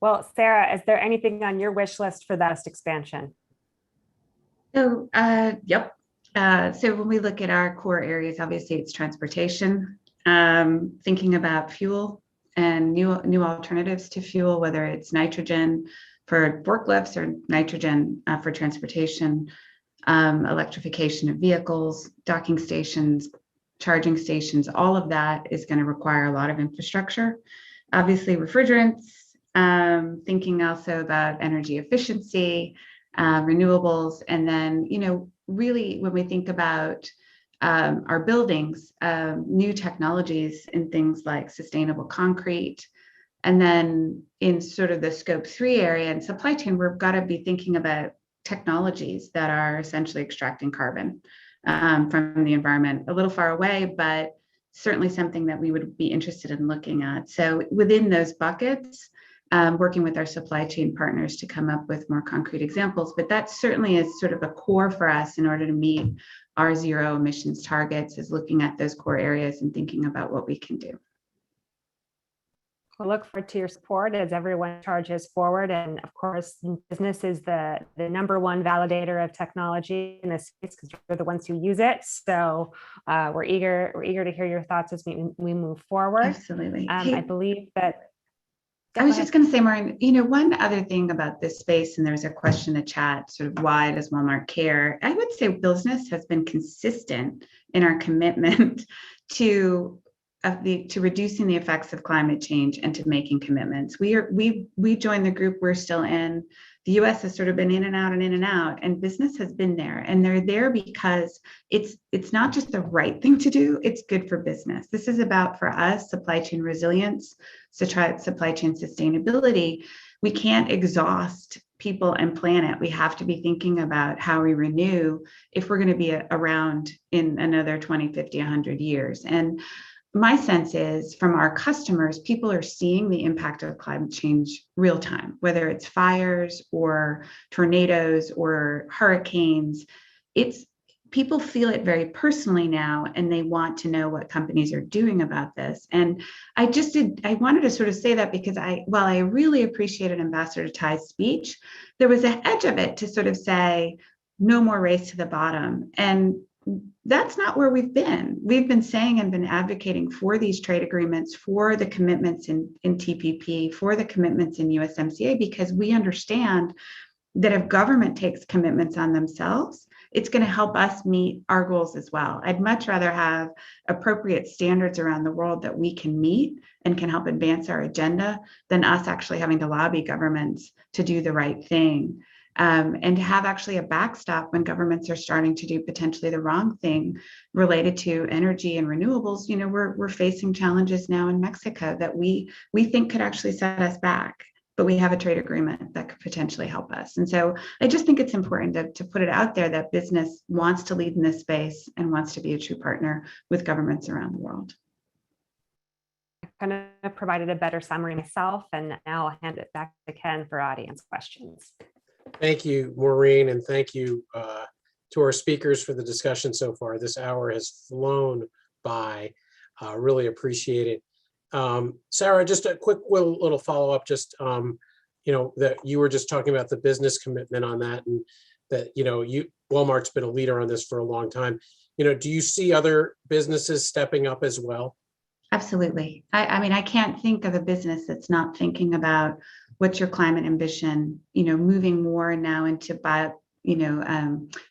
Well, Sarah, is there anything on your wish list for that expansion? So, yep. So when we look at our core areas, obviously it's transportation, thinking about fuel and new alternatives to fuel, whether it's nitrogen for forklifts or nitrogen for transportation, electrification of vehicles, docking stations, charging stations, all of that is going to require a lot of infrastructure. Obviously refrigerants, thinking also about energy efficiency, renewables, and then, really when we think about our buildings, new technologies in things like sustainable concrete. And then in sort of the scope 3 area and supply chain, we've got to be thinking about technologies that are essentially extracting carbon from the environment. A little far away, but certainly something that we would be interested in looking at. So within those buckets, working with our supply chain partners to come up with more concrete examples. But that certainly is sort of a core for us in order to meet our zero emissions targets, is looking at those core areas and thinking about what we can do. We'll look forward to your support as everyone charges forward. And of course, business is the number one validator of technology in this space because you're the ones who use it. So we're eager to hear your thoughts as we move forward. Absolutely. I believe that. I was just going to say, Maureen, you know, one other thing about this space, and there's a question in the chat, sort of why does Walmart care? I would say business has been consistent in our commitment to reducing the effects of climate change and to making commitments. We joined the group we're still in. The US has sort of been in and out, and business has been there. And they're there because it's not just the right thing to do, it's good for business. This is about, for us, supply chain resilience, supply chain sustainability. We can't exhaust people and planet. We have to be thinking about how we renew if we're going to be around in another 20, 50, 100 years. And my sense is from our customers, people are seeing the impact of climate change real time, whether it's fires or tornadoes or hurricanes. People feel it very personally now, and they want to know what companies are doing about this. And I wanted to sort of say that because while I really appreciated Ambassador Tai's speech, there was an edge of it to sort of say, no more race to the bottom. And that's not where we've been. We've been saying and been advocating for these trade agreements, for the commitments in TPP, for the commitments in USMCA, because we understand that if government takes commitments on themselves, it's going to help us meet our goals as well. I'd much rather have appropriate standards around the world that we can meet and can help advance our agenda than us actually having to lobby governments to do the right thing. And to have actually a backstop when governments are starting to do potentially the wrong thing related to energy and renewables. You know, we're facing challenges now in Mexico that we think could actually set us back, but we have a trade agreement that could potentially help us. And so I just think it's important to put it out there that business wants to lead in this space and wants to be a true partner with governments around the world. I kind of provided a better summary myself, and now I'll hand it back to Ken for audience questions. Thank you, Maureen, and thank you to our speakers for the discussion so far. This hour has flown by. Really appreciate it. Sarah, just a quick little follow-up, just, you know, that you were just talking about the business commitment on that, and that, you know, Walmart's been a leader on this for a long time. You know, do you see other businesses stepping up as well? Absolutely. I mean, I can't think of a business that's not thinking about what's your climate ambition, you know, moving more now into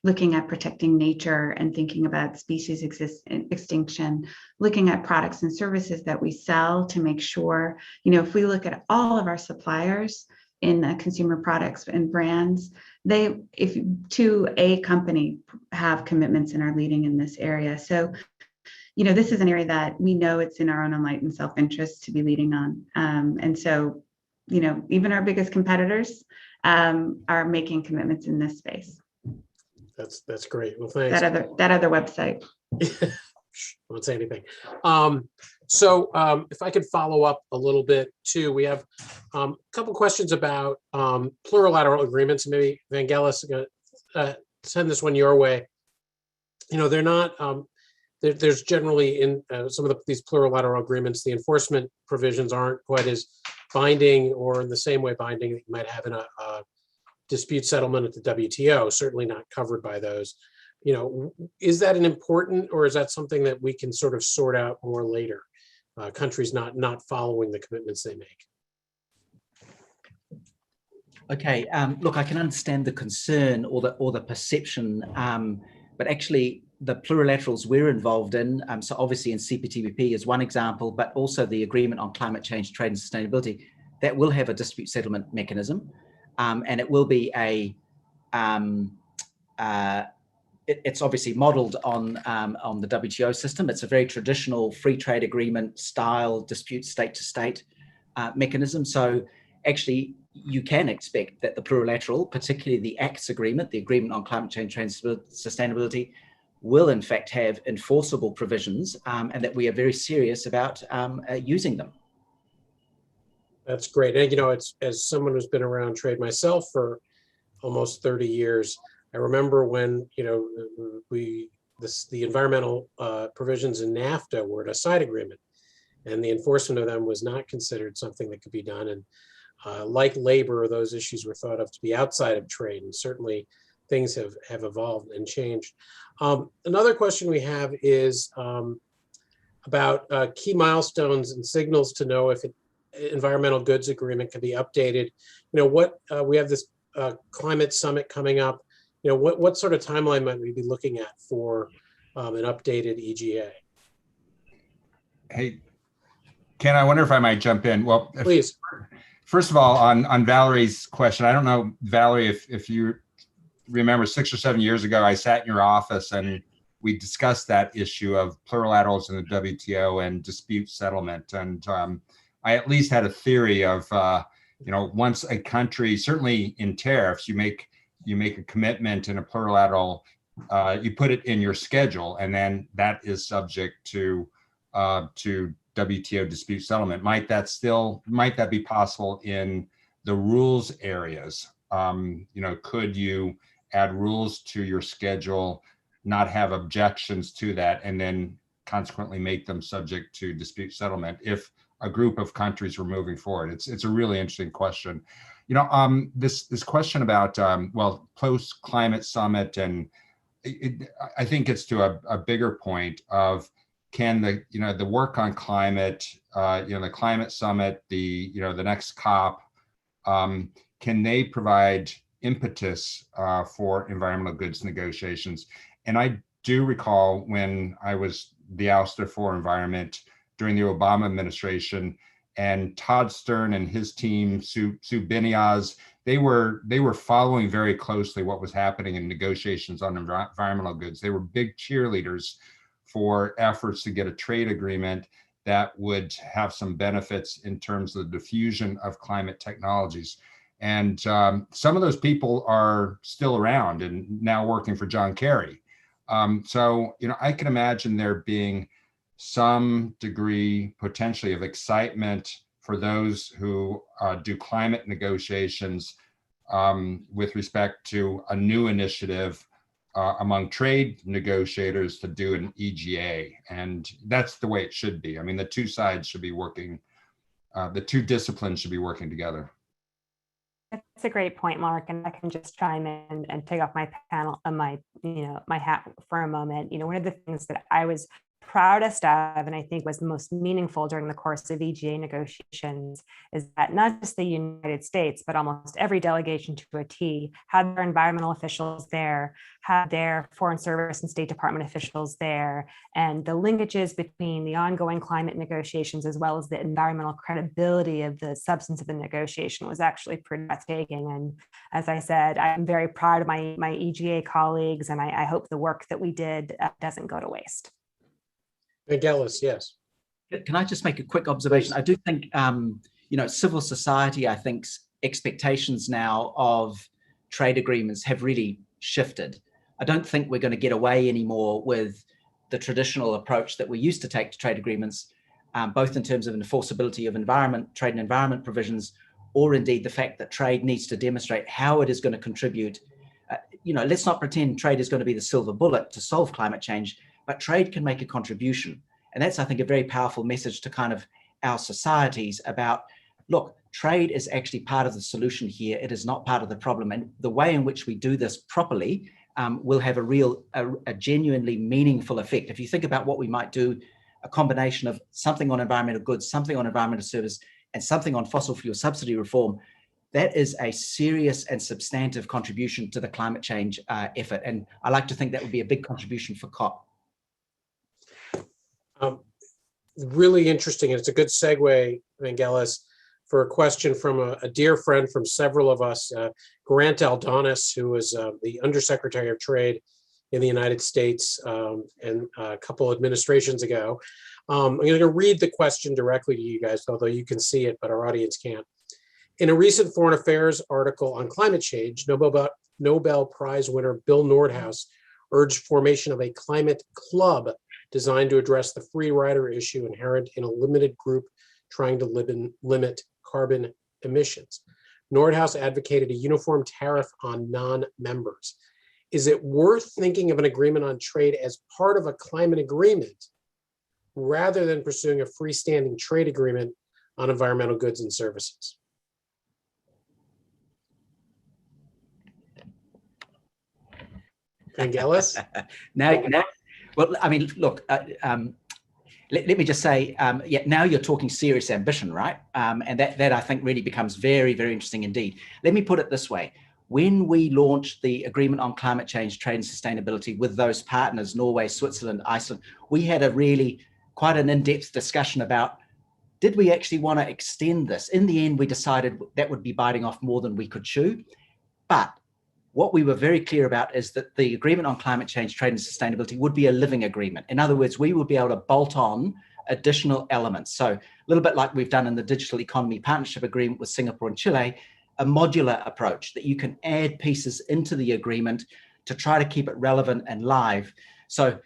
looking at protecting nature and thinking about species extinction, looking at products and services that we sell to make sure, you know, if we look at all of our suppliers in consumer products and brands, if to a company have commitments and are leading in this area. So, you know, this is an area that we know it's in our own enlightened self-interest to be leading on. And so, you know, even our biggest competitors are making commitments in this space. That's great. Well, thanks. That other website. I won't say anything. So if I could follow up a little bit too, we have a couple questions about plurilateral agreements. Maybe Vangelis, send this one your way. You know, they're not. There's generally in some of these plurilateral agreements, the enforcement provisions aren't quite as binding or in the same way binding that you might have in a dispute settlement at the WTO, certainly not covered by those. You know, is that an important, or is that something that we can sort of sort out more later? Countries not following the commitments they make. Okay, look, I can understand the concern or the perception, but actually the plurilaterals we're involved in, so obviously in CPTPP is one example, but also the Agreement on Climate Change, Trade and Sustainability, that will have a dispute settlement mechanism, and it will be it's obviously modeled on the WTO system. It's a very traditional free trade agreement style dispute state to state mechanism. So actually you can expect that the plurilateral, particularly the ACTS agreement, the Agreement on Climate Change, Trade and Sustainability, will in fact have enforceable provisions, and that we are very serious about using them. That's great. And, it's, as someone who's been around trade myself for almost 30 years, I remember when, the environmental provisions in NAFTA were a side agreement, and the enforcement of them was not considered something that could be done. And like labor, those issues were thought of to be outside of trade, and certainly things have evolved and changed. Another question we have is about key milestones and signals to know if an environmental goods agreement can be updated. We have this climate summit coming up. What sort of timeline might we be looking at for an updated EGA? Hey, Ken, I wonder if I might jump in. Well, Please. First of all, on Valerie's question, I don't know, Valerie, if you remember 6 or 7 years ago, I sat in your office and we discussed that issue of plurilaterals in the WTO and dispute settlement. And I at least had a theory of, once a country, certainly in tariffs, you make a commitment in a plurilateral, you put it in your schedule, and then that is subject to WTO dispute settlement. Might that be possible in the rules areas? Could you add rules to your schedule, not have objections to that, and then consequently make them subject to dispute settlement if a group of countries were moving forward? It's a really interesting question. This question about post climate summit, and I think it's to a bigger point of, can the work on climate, the climate summit, the next COP, can they provide impetus for environmental goods negotiations? And I do recall when I was the ouster for environment during the Obama administration, and Todd Stern and his team, Sue Biniaz, they were following very closely what was happening in negotiations on environmental goods. They were big cheerleaders for efforts to get a trade agreement that would have some benefits in terms of the diffusion of climate technologies. And some of those people are still around and now working for John Kerry. So I can imagine there being some degree potentially of excitement for those who do climate negotiations with respect to a new initiative among trade negotiators to do an EGA. And that's the way it should be. I mean, the two sides should be working, the two disciplines should be working together. That's a great point, Mark. And I can just chime in and take off my panel, my hat for a moment. One of the things that I was proudest of, and I think was most meaningful during the course of EGA negotiations, is that not just the United States, but almost every delegation to a T had their environmental officials there, had their Foreign Service and State Department officials there, and the linkages between the ongoing climate negotiations as well as the environmental credibility of the substance of the negotiation was actually pretty breathtaking. And as I said, I'm very proud of my EGA colleagues, and I hope the work that we did doesn't go to waste. Vangelis, yes. Can I just make a quick observation? I do think, civil society, I think's expectations now of trade agreements have really shifted. I don't think we're going to get away anymore with the traditional approach that we used to take to trade agreements, both in terms of enforceability of trade and environment provisions, or indeed the fact that trade needs to demonstrate how it is going to contribute. Let's not pretend trade is going to be the silver bullet to solve climate change, but trade can make a contribution. And that's, I think, a very powerful message to kind of our societies about, look, trade is actually part of the solution here. It is not part of the problem. And the way in which we do this properly will have a genuinely meaningful effect. If you think about what we might do, a combination of something on environmental goods, something on environmental service, and something on fossil fuel subsidy reform, that is a serious and substantive contribution to the climate change effort. And I like to think that would be a big contribution for COP. Really interesting. And it's a good segue, Vangelis, for a question from a dear friend from several of us, Grant Aldonis, who was the Undersecretary of Trade in the United States and a couple administrations ago. I'm going to read the question directly to you guys, although you can see it, but our audience can't. In a recent Foreign Affairs article on climate change, Nobel Prize winner Bill Nordhaus urged formation of a climate club designed to address the free rider issue inherent in a limited group trying to limit carbon emissions. Nordhaus advocated a uniform tariff on non-members. Is it worth thinking of an agreement on trade as part of a climate agreement rather than pursuing a freestanding trade agreement on environmental goods and services? Vangelis? Well, I mean, look, let me just say, yeah, now you're talking serious ambition, right? And that I think really becomes very, very interesting indeed. Let me put it this way. When we launched the Agreement on Climate Change, Trade and Sustainability with those partners, Norway, Switzerland, Iceland, we had a really quite an in-depth discussion about, did we actually want to extend this? In the end, we decided that would be biting off more than we could chew. But what we were very clear about is that the Agreement on Climate Change, Trade and Sustainability would be a living agreement. In other words, we would be able to bolt on additional elements. So a little bit like we've done in the Digital Economy Partnership Agreement with Singapore and Chile, a modular approach that you can add pieces into the agreement to try to keep it relevant and live. So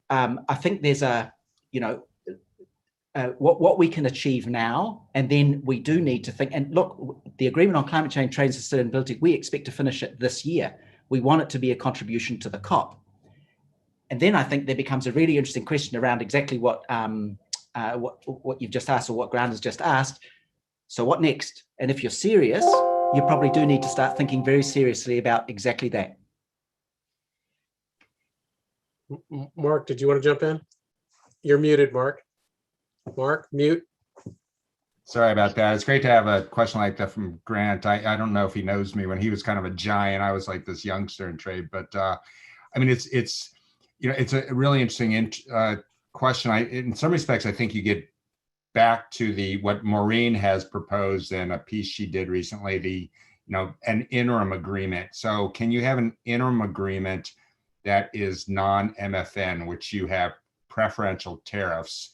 I think there's a, you know, what we can achieve now, and then we do need to think, and look, the Agreement on Climate Change, Trade and Sustainability, we expect to finish it this year. We want it to be a contribution to the COP. And then I think there becomes a really interesting question around exactly what you've just asked, or what Grant has just asked. So what next? And if you're serious, you probably do need to start thinking very seriously about exactly that. Mark, did you want to jump in? You're muted, Mark. Mark, mute. Sorry about that. It's great to have a question like that from Grant. I don't know if he knows me. When he was kind of a giant, I was like this youngster in trade. But I mean, it's you know, it's a really interesting question. In some respects, I think you get back to what Maureen has proposed in a piece she did recently, an interim agreement. So can you have an interim agreement that is non-MFN, which you have preferential tariffs?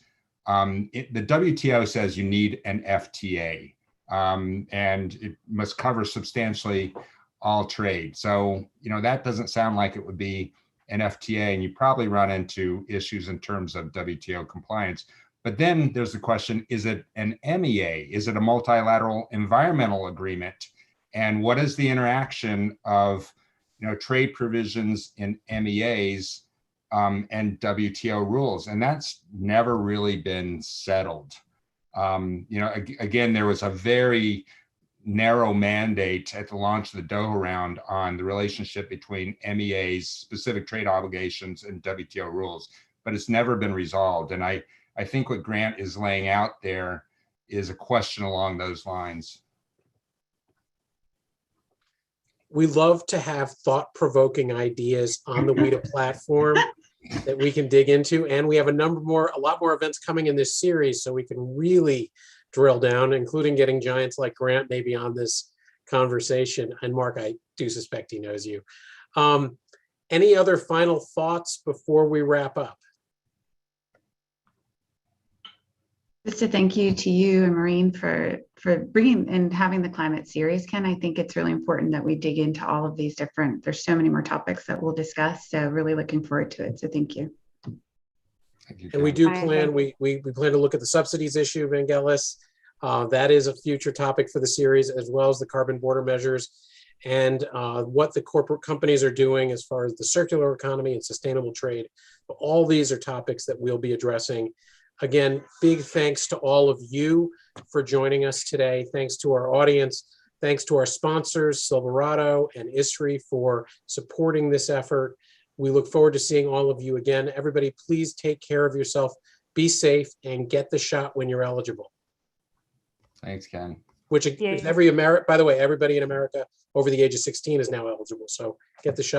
The WTO says you need an FTA, and it must cover substantially all trade. So, that doesn't sound like it would be an FTA, and you probably run into issues in terms of WTO compliance. But then there's the question, is it an MEA? Is it a multilateral environmental agreement? And what is the interaction of, trade provisions in MEAs and WTO rules? And that's never really been settled. Again, there was a very narrow mandate at the launch of the Doha round on the relationship between MEAs, specific trade obligations, and WTO rules, but it's never been resolved. And I think what Grant is laying out there is a question along those lines. We love to have thought-provoking ideas on the WITA platform that we can dig into. And we have a lot more events coming in this series, so we can really drill down, including getting giants like Grant maybe on this conversation. And Mark, I do suspect he knows you. Any other final thoughts before we wrap up? Just to thank you to you and Maureen for bringing and having the climate series, Ken. I think it's really important that we dig into all of these there's so many more topics that we'll discuss. So really looking forward to it. So thank you. Thank you, and we do plan, we plan to look at the subsidies issue, Vangelis. That is a future topic for the series, as well as the carbon border measures and what the corporate companies are doing as far as the circular economy and sustainable trade. All these are topics that we'll be addressing. Again, big thanks to all of you for joining us today. Thanks to our audience. Thanks to our sponsors, Silverado and ISRI, for supporting this effort. We look forward to seeing all of you again. Everybody, please take care of yourself, be safe, and get the shot when you're eligible. Thanks, Ken. Which is by the way, everybody in America over the age of 16 is now eligible. So get the shot.